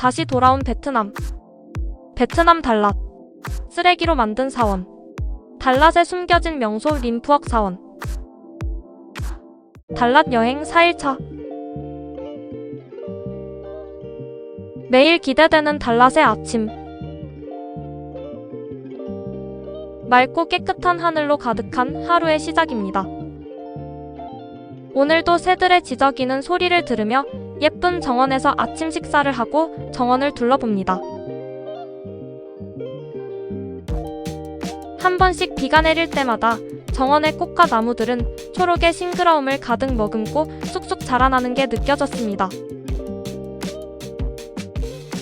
다시 돌아온 베트남. 베트남 달랏. 쓰레기로 만든 사원. 달랏에 숨겨진 명소 림푸억 사원. 달랏 여행 4일차. 매일 기대되는 달랏의 아침. 맑고 깨끗한 하늘로 가득한 하루의 시작입니다. 오늘도 새들의 지저귀는 소리를 들으며 예쁜 정원에서 아침 식사를 하고 정원을 둘러봅니다. 한 번씩 비가 내릴 때마다 정원의 꽃과 나무들은 초록의 싱그러움을 가득 머금고 쑥쑥 자라나는 게 느껴졌습니다.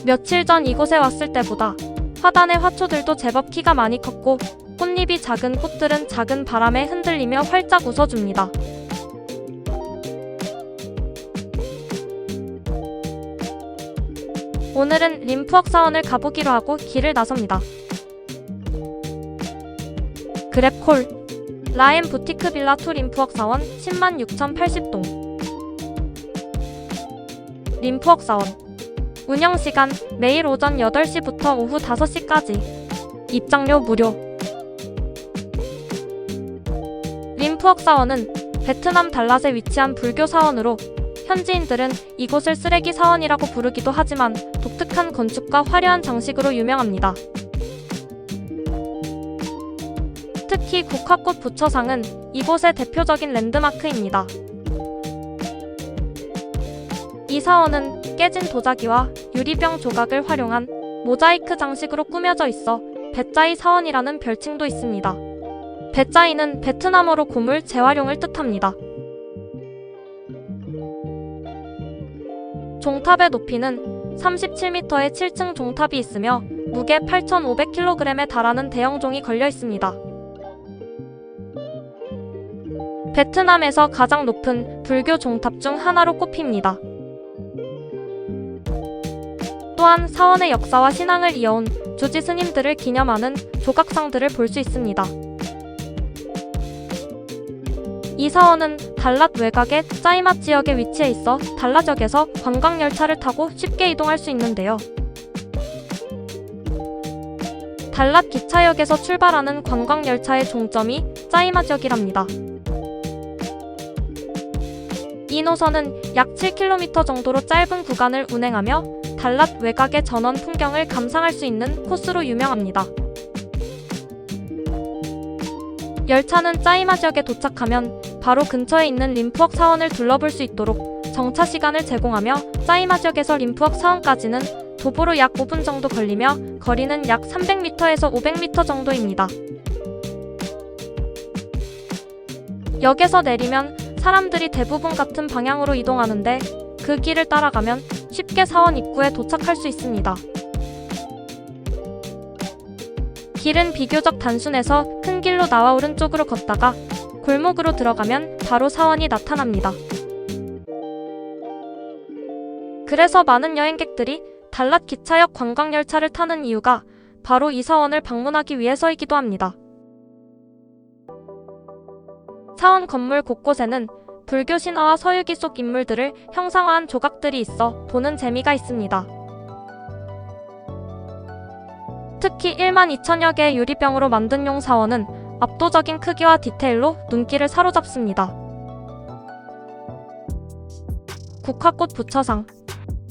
며칠 전 이곳에 왔을 때보다 화단의 화초들도 제법 키가 많이 컸고 꽃잎이 작은 꽃들은 작은 바람에 흔들리며 활짝 웃어줍니다. 오늘은 림푸억 사원을 가보기로 하고 길을 나섭니다. 그랩콜 라엠 부티크 빌라 투 림푸억 사원 106,080동. 림푸억 사원 운영시간 매일 오전 8시부터 오후 5시까지. 입장료 무료. 림푸억 사원은 베트남 달랏에 위치한 불교 사원으로 현지인들은 이곳을 쓰레기 사원이라고 부르기도 하지만 독특한 건축과 화려한 장식으로 유명합니다. 특히 국화꽃 부처상은 이곳의 대표적인 랜드마크입니다. 이 사원은 깨진 도자기와 유리병 조각을 활용한 모자이크 장식으로 꾸며져 있어 벳자이 사원이라는 별칭도 있습니다. 벳자이는 베트남어로 고물 재활용을 뜻합니다. 종탑의 높이는 37m의 7층 종탑이 있으며 무게 8,500kg에 달하는 대형 종이 걸려 있습니다. 베트남에서 가장 높은 불교 종탑 중 하나로 꼽힙니다. 또한 사원의 역사와 신앙을 이어온 주지 스님들을 기념하는 조각상들을 볼 수 있습니다. 이 사원은 달랏 외곽의 짜이맛 지역에 위치해 있어 달랏역에서 관광열차를 타고 쉽게 이동할 수 있는데요. 달랏 기차역에서 출발하는 관광열차의 종점이 짜이맛역이랍니다. 이 노선은 약 7km 정도로 짧은 구간을 운행하며 달랏 외곽의 전원 풍경을 감상할 수 있는 코스로 유명합니다. 열차는 짜이맛역에 도착하면 바로 근처에 있는 림푸억 사원을 둘러볼 수 있도록 정차 시간을 제공하며 짜이맛역에서 림푸억 사원까지는 도보로 약 5분 정도 걸리며 거리는 약 300m에서 500m 정도입니다. 역에서 내리면 사람들이 대부분 같은 방향으로 이동하는데 그 길을 따라가면 쉽게 사원 입구에 도착할 수 있습니다. 길은 비교적 단순해서 큰 길로 나와 오른쪽으로 걷다가 골목으로 들어가면 바로 사원이 나타납니다. 그래서 많은 여행객들이 달랏 기차역 관광열차를 타는 이유가 바로 이 사원을 방문하기 위해서이기도 합니다. 사원 건물 곳곳에는 불교 신화와 서유기 속 인물들을 형상화한 조각들이 있어 보는 재미가 있습니다. 특히 12,000여 개의 유리병으로 만든 용 사원은 압도적인 크기와 디테일로 눈길을 사로잡습니다. 국화꽃 부처상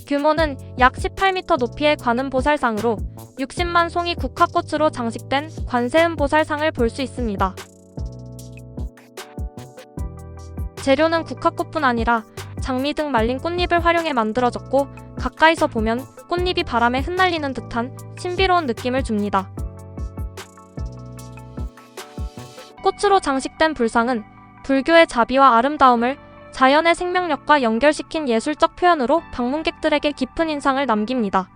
규모는 약 18m 높이의 관음보살상으로 60만 송이 국화꽃으로 장식된 관세음보살상을 볼 수 있습니다. 재료는 국화꽃뿐 아니라 장미 등 말린 꽃잎을 활용해 만들어졌고 가까이서 보면 꽃잎이 바람에 흩날리는 듯한 신비로운 느낌을 줍니다. 꽃으로 장식된 불상은 불교의 자비와 아름다움을 자연의 생명력과 연결시킨 예술적 표현으로 방문객들에게 깊은 인상을 남깁니다.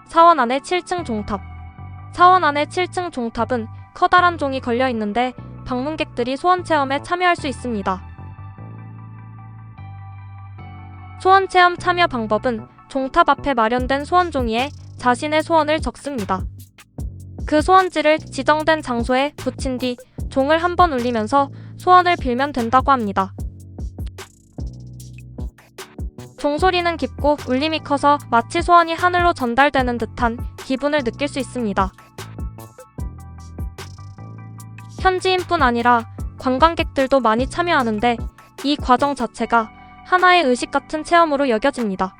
사원 안의 7층 종탑. 사원 안의 7층 종탑은 커다란 종이 걸려 있는데 방문객들이 소원 체험에 참여할 수 있습니다. 소원 체험 참여 방법은 종탑 앞에 마련된 소원 종이에 자신의 소원을 적습니다. 그 소원지를 지정된 장소에 붙인 뒤 종을 한 번 울리면서 소원을 빌면 된다고 합니다. 종소리는 깊고 울림이 커서 마치 소원이 하늘로 전달되는 듯한 기분을 느낄 수 있습니다. 현지인뿐 아니라 관광객들도 많이 참여하는데 이 과정 자체가 하나의 의식 같은 체험으로 여겨집니다.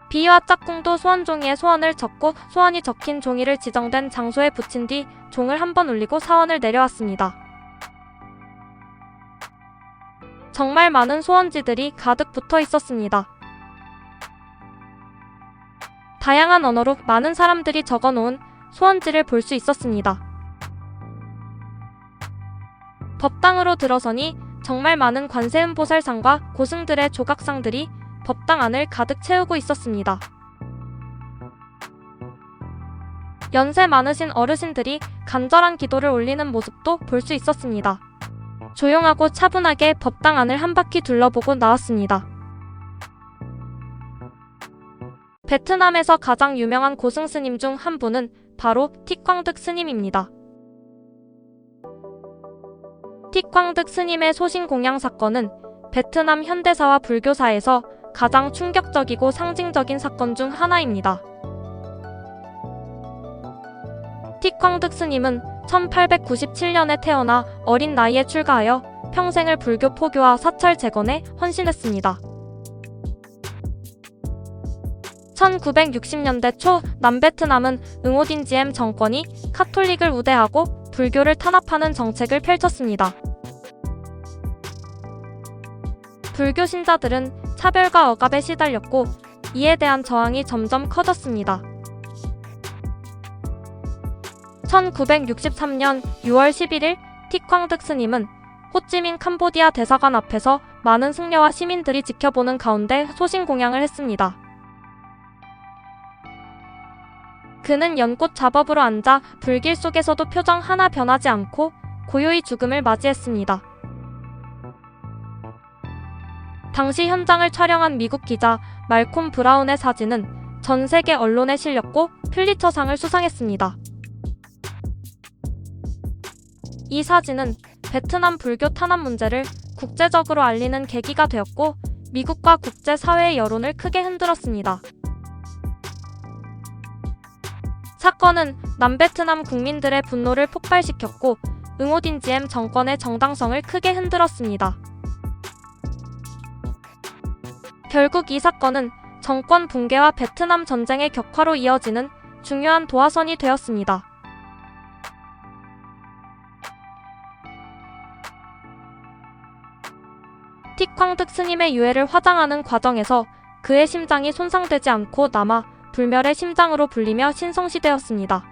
비와 짝꿍도 소원 종이에 소원을 적고 소원이 적힌 종이를 지정된 장소에 붙인 뒤 종을 한번 울리고 사원을 내려왔습니다. 정말 많은 소원지들이 가득 붙어 있었습니다. 다양한 언어로 많은 사람들이 적어놓은 소원지를 볼 수 있었습니다. 법당으로 들어서니 정말 많은 관세음보살상과 고승들의 조각상들이 법당 안을 가득 채우고 있었습니다. 연세 많으신 어르신들이 간절한 기도를 올리는 모습도 볼 수 있었습니다. 조용하고 차분하게 법당 안을 한 바퀴 둘러보고 나왔습니다. 베트남에서 가장 유명한 고승 스님 중 한 분은 바로 틱광득 스님입니다. 틱광득 스님의 소신 공양 사건은 베트남 현대사와 불교사에서 가장 충격적이고 상징적인 사건 중 하나입니다. 틱광득 스님은 1897년에 태어나 어린 나이에 출가하여 평생을 불교 포교와 사찰 재건에 헌신했습니다. 1960년대 초 남베트남은 응오딘지엠 정권이 카톨릭을 우대하고 불교를 탄압하는 정책을 펼쳤습니다. 불교 신자들은 차별과 억압에 시달렸고 이에 대한 저항이 점점 커졌습니다. 1963년 6월 11일 틱광득 스님은 호찌민 캄보디아 대사관 앞에서 많은 승려와 시민들이 지켜보는 가운데 소신 공양을 했습니다. 그는 연꽃 잡업으로 앉아 불길 속에서도 표정 하나 변하지 않고 고요히 죽음을 맞이했습니다. 당시 현장을 촬영한 미국 기자 말콤 브라운의 사진은 전 세계 언론에 실렸고 퓰리처상을 수상했습니다. 이 사진은 베트남 불교 탄압 문제를 국제적으로 알리는 계기가 되었고 미국과 국제사회의 여론을 크게 흔들었습니다. 사건은 남베트남 국민들의 분노를 폭발시켰고 응오딘지엠 정권의 정당성을 크게 흔들었습니다. 결국 이 사건은 정권 붕괴와 베트남 전쟁의 격화로 이어지는 중요한 도화선이 되었습니다. 틱광득 스님의 유해를 화장하는 과정에서 그의 심장이 손상되지 않고 남아 불멸의 심장으로 불리며 신성시되었습니다.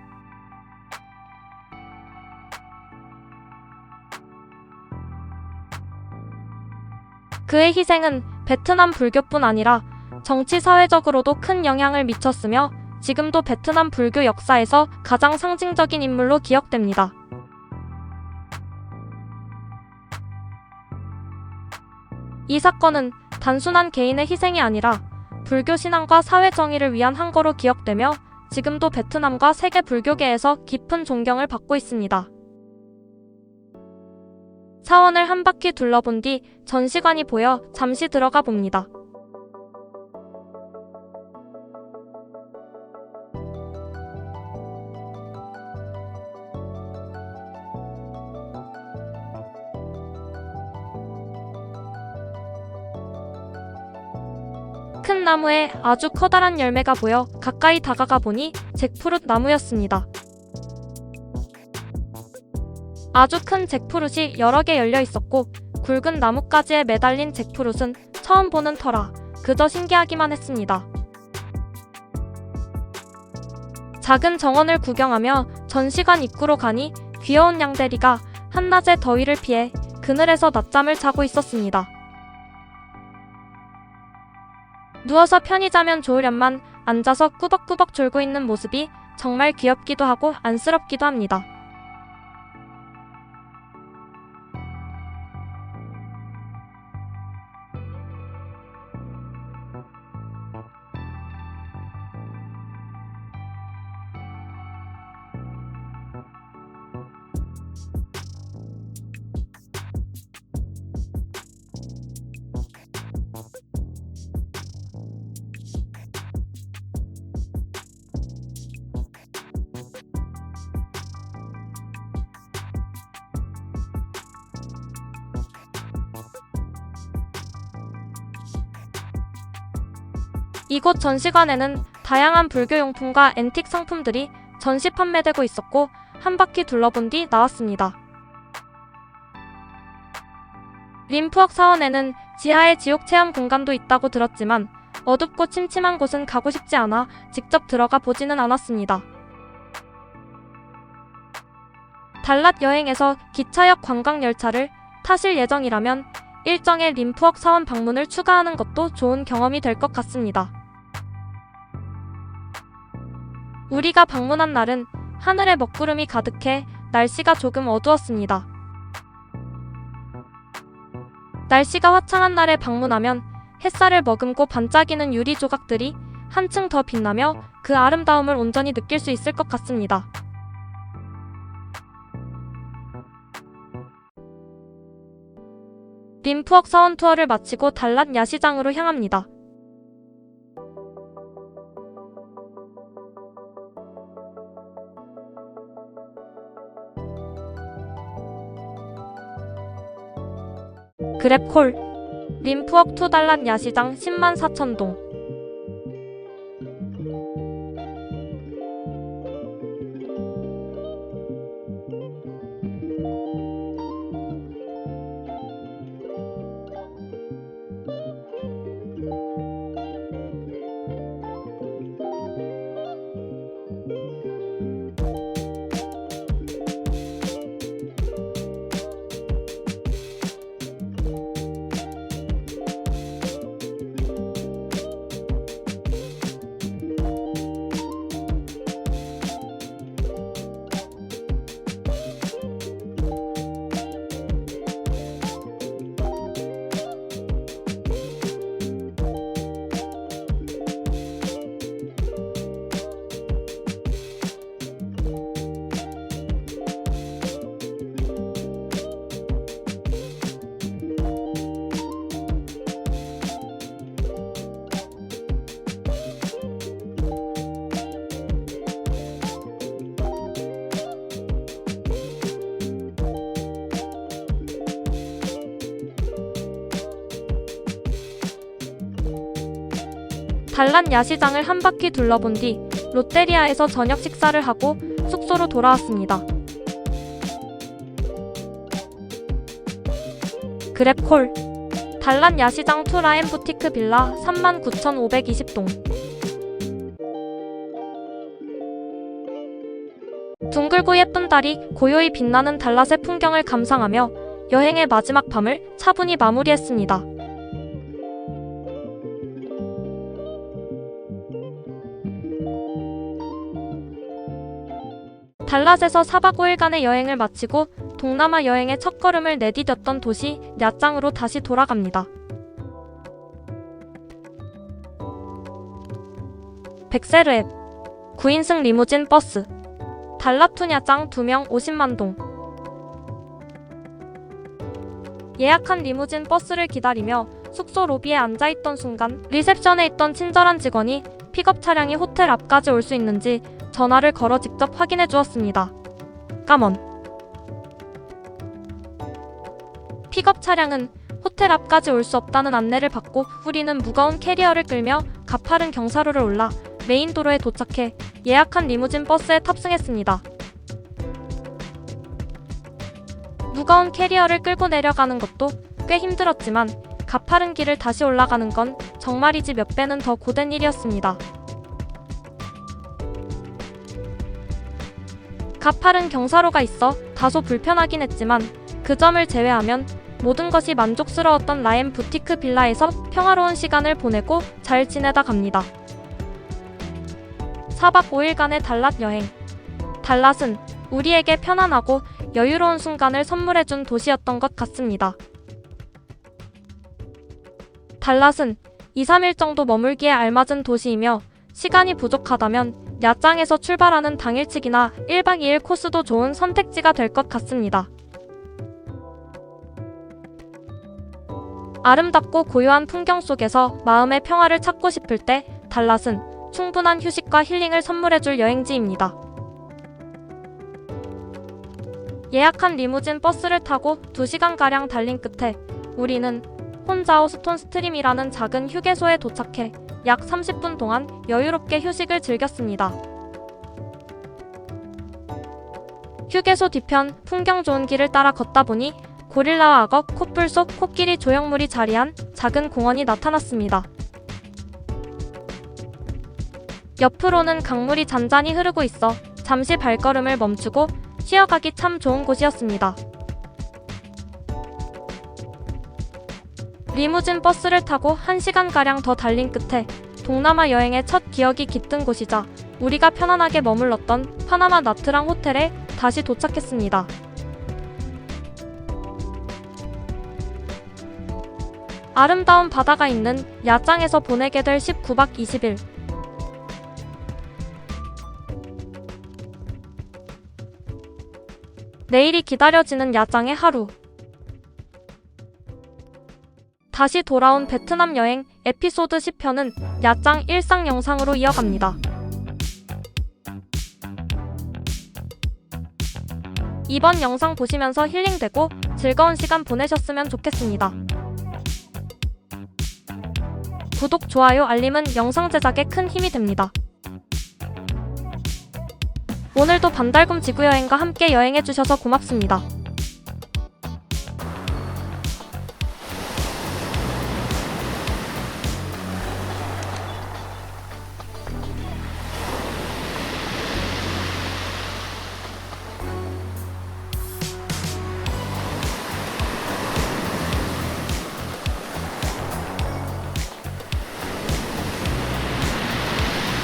그의 희생은 베트남 불교뿐 아니라 정치 사회적으로도 큰 영향을 미쳤으며 지금도 베트남 불교 역사에서 가장 상징적인 인물로 기억됩니다. 이 사건은 단순한 개인의 희생이 아니라 불교 신앙과 사회 정의를 위한 항거로 기억되며 지금도 베트남과 세계 불교계에서 깊은 존경을 받고 있습니다. 사원을 한 바퀴 둘러본 뒤 전시관이 보여 잠시 들어가 봅니다. 큰 나무에 아주 커다란 열매가 보여 가까이 다가가 보니 잭프룻 나무였습니다. 아주 큰 잭프룻이 여러 개 열려 있었고 굵은 나뭇가지에 매달린 잭프룻은 처음 보는 터라 그저 신기하기만 했습니다. 작은 정원을 구경하며 전시관 입구로 가니 귀여운 양대리가 한낮의 더위를 피해 그늘에서 낮잠을 자고 있었습니다. 누워서 편히 자면 좋으련만 앉아서 꾸벅꾸벅 졸고 있는 모습이 정말 귀엽기도 하고 안쓰럽기도 합니다. 이곳 전시관에는 다양한 불교 용품과 앤틱 상품들이 전시 판매되고 있었고 한 바퀴 둘러본 뒤 나왔습니다. 림푸억 사원에는 지하에 지옥 체험 공간도 있다고 들었지만 어둡고 침침한 곳은 가고 싶지 않아 직접 들어가 보지는 않았습니다. 달랏 여행에서 기차역 관광열차를 타실 예정이라면 일정에 림푸억 사원 방문을 추가하는 것도 좋은 경험이 될 것 같습니다. 우리가 방문한 날은 하늘에 먹구름이 가득해 날씨가 조금 어두웠습니다. 날씨가 화창한 날에 방문하면 햇살을 머금고 반짝이는 유리 조각들이 한층 더 빛나며 그 아름다움을 온전히 느낄 수 있을 것 같습니다. 림푸억 사원 투어를 마치고 달랏 야시장으로 향합니다. 그랩콜 림푸억 투 달랏 야시장 104,000동. 달랏 야시장을 한 바퀴 둘러본 뒤 롯데리아에서 저녁 식사를 하고 숙소로 돌아왔습니다. 그랩콜 달랏 야시장 투 라엠 부티크 빌라 39,520동. 둥글고 예쁜 달이 고요히 빛나는 달랏의 풍경을 감상하며 여행의 마지막 밤을 차분히 마무리했습니다. 달랏에서 4박 5일간의 여행을 마치고 동남아 여행의 첫걸음을 내디뎠던 도시 랴짱으로 다시 돌아갑니다. 백세르 앱 9인승 리무진 버스 달랏 투 랴짱 2명 50만 동. 예약한 리무진 버스를 기다리며 숙소 로비에 앉아있던 순간 리셉션에 있던 친절한 직원이 픽업 차량이 호텔 앞까지 올 수 있는지 전화를 걸어 직접 확인해 주었습니다. 까먼 픽업 차량은 호텔 앞까지 올 수 없다는 안내를 받고 우리는 무거운 캐리어를 끌며 가파른 경사로를 올라 메인 도로에 도착해 예약한 리무진 버스에 탑승했습니다. 무거운 캐리어를 끌고 내려가는 것도 꽤 힘들었지만 가파른 길을 다시 올라가는 건 정말이지 몇 배는 더 고된 일이었습니다. 가파른 경사로가 있어 다소 불편하긴 했지만 그 점을 제외하면 모든 것이 만족스러웠던 라엠 부티크 빌라에서 평화로운 시간을 보내고 잘 지내다 갑니다. 4박 5일간의 달랏 여행. 달랏은 우리에게 편안하고 여유로운 순간을 선물해준 도시였던 것 같습니다. 달랏은 2-3일 정도 머물기에 알맞은 도시이며 시간이 부족하다면 랴짱에서 출발하는 당일치기나 1박 2일 코스도 좋은 선택지가 될 것 같습니다. 아름답고 고요한 풍경 속에서 마음의 평화를 찾고 싶을 때 달랏은 충분한 휴식과 힐링을 선물해줄 여행지입니다. 예약한 리무진 버스를 타고 2시간가량 달린 끝에 우리는 혼자오 스톤 스트림이라는 작은 휴게소에 도착해 약 30분 동안 여유롭게 휴식을 즐겼습니다. 휴게소 뒤편 풍경 좋은 길을 따라 걷다 보니 고릴라와 악어, 콧불속, 코끼리 조형물이 자리한 작은 공원이 나타났습니다. 옆으로는 강물이 잔잔히 흐르고 있어 잠시 발걸음을 멈추고 쉬어가기 참 좋은 곳이었습니다. 리무진 버스를 타고 1시간가량 더 달린 끝에 동남아 여행의 첫 기억이 깃든 곳이자 우리가 편안하게 머물렀던 파나마 나트랑 호텔에 다시 도착했습니다. 아름다운 바다가 있는 야짱에서 보내게 될 19박 20일. 내일이 기다려지는 야짱의 하루. 다시 돌아온 베트남 여행 에피소드 10편은 야짱 일상 영상으로 이어갑니다. 이번 영상 보시면서 힐링되고 즐거운 시간 보내셨으면 좋겠습니다. 구독, 좋아요, 알림은 영상 제작에 큰 힘이 됩니다. 오늘도 반달곰 지구여행과 함께 여행해주셔서 고맙습니다.